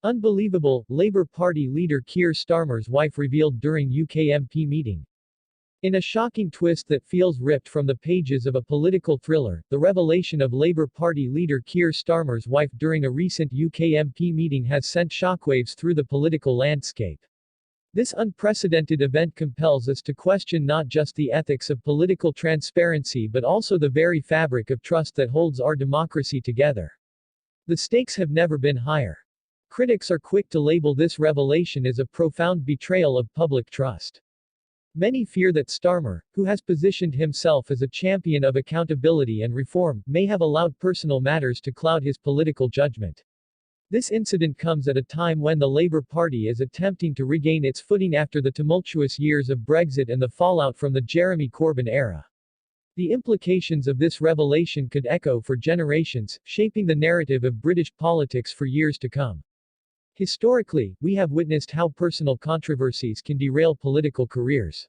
Unbelievable, Labour Party leader Kier Starmer's wife revealed during UK MP meeting. In a shocking twist that feels ripped from the pages of a political thriller, the revelation of Labour Party leader Kier Starmer's wife during a recent UK MP meeting has sent shockwaves through the political landscape. This unprecedented event compels us to question not just the ethics of political transparency but also the very fabric of trust that holds our democracy together. The stakes have never been higher. Critics are quick to label this revelation as a profound betrayal of public trust. Many fear that Starmer, who has positioned himself as a champion of accountability and reform, may have allowed personal matters to cloud his political judgment. This incident comes at a time when the Labour Party is attempting to regain its footing after the tumultuous years of Brexit and the fallout from the Jeremy Corbyn era. The implications of this revelation could echo for generations, shaping the narrative of British politics for years to come. Historically, we have witnessed how personal controversies can derail political careers.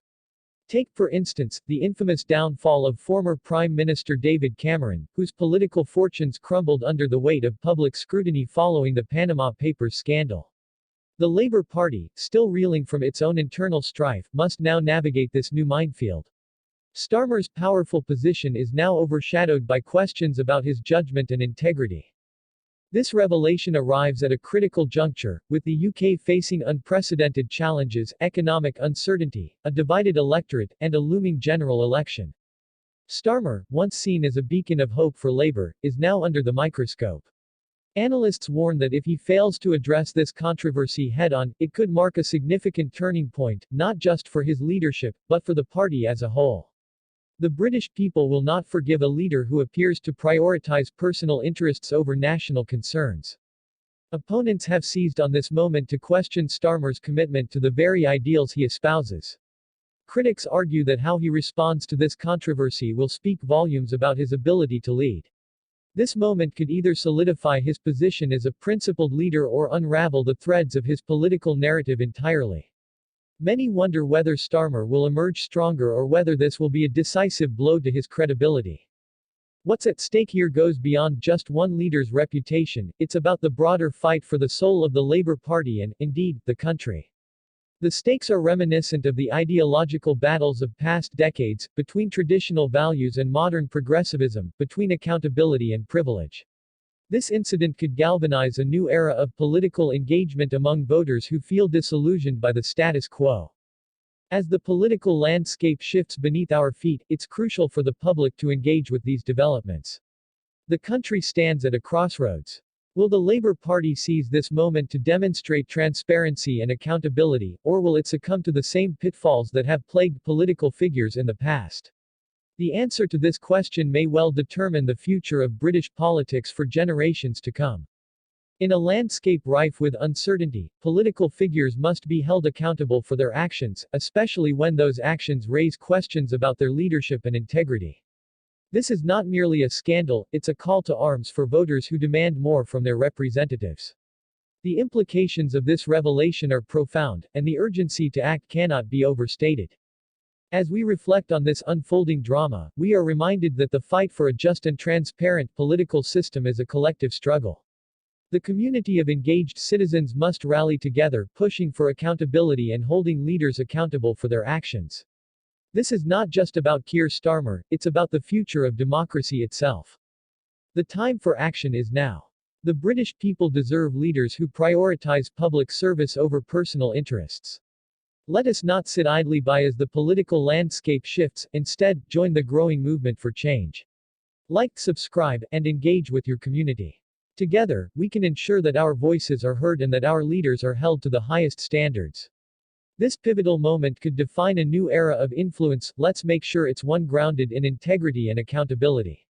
Take, for instance, the infamous downfall of former Prime Minister David Cameron, whose political fortunes crumbled under the weight of public scrutiny following the Panama Papers scandal. The Labour Party, still reeling from its own internal strife, must now navigate this new minefield. Starmer's powerful position is now overshadowed by questions about his judgment and integrity. This revelation arrives at a critical juncture, with the UK facing unprecedented challenges, economic uncertainty, a divided electorate, and a looming general election. Starmer, once seen as a beacon of hope for Labour, is now under the microscope. Analysts warn that if he fails to address this controversy head-on, it could mark a significant turning point, not just for his leadership, but for the party as a whole. The British people will not forgive a leader who appears to prioritize personal interests over national concerns. Opponents have seized on this moment to question Starmer's commitment to the very ideals he espouses. Critics argue that how he responds to this controversy will speak volumes about his ability to lead. This moment could either solidify his position as a principled leader or unravel the threads of his political narrative entirely. Many wonder whether Starmer will emerge stronger or whether this will be a decisive blow to his credibility. What's at stake here goes beyond just one leader's reputation, it's about the broader fight for the soul of the Labour Party and, indeed, the country. The stakes are reminiscent of the ideological battles of past decades, between traditional values and modern progressivism, between accountability and privilege. This incident could galvanize a new era of political engagement among voters who feel disillusioned by the status quo. As the political landscape shifts beneath our feet, it's crucial for the public to engage with these developments. The country stands at a crossroads. Will the Labour Party seize this moment to demonstrate transparency and accountability, or will it succumb to the same pitfalls that have plagued political figures in the past? The answer to this question may well determine the future of British politics for generations to come. In a landscape rife with uncertainty, political figures must be held accountable for their actions, especially when those actions raise questions about their leadership and integrity. This is not merely a scandal, it's a call to arms for voters who demand more from their representatives. The implications of this revelation are profound, and the urgency to act cannot be overstated. As we reflect on this unfolding drama, we are reminded that the fight for a just and transparent political system is a collective struggle. The community of engaged citizens must rally together, pushing for accountability and holding leaders accountable for their actions. This is not just about Kier Starmer, it's about the future of democracy itself. The time for action is now. The British people deserve leaders who prioritize public service over personal interests. Let us not sit idly by as the political landscape shifts, instead, join the growing movement for change. Like, subscribe, and engage with your community. Together, we can ensure that our voices are heard and that our leaders are held to the highest standards. This pivotal moment could define a new era of influence, let's make sure it's one grounded in integrity and accountability.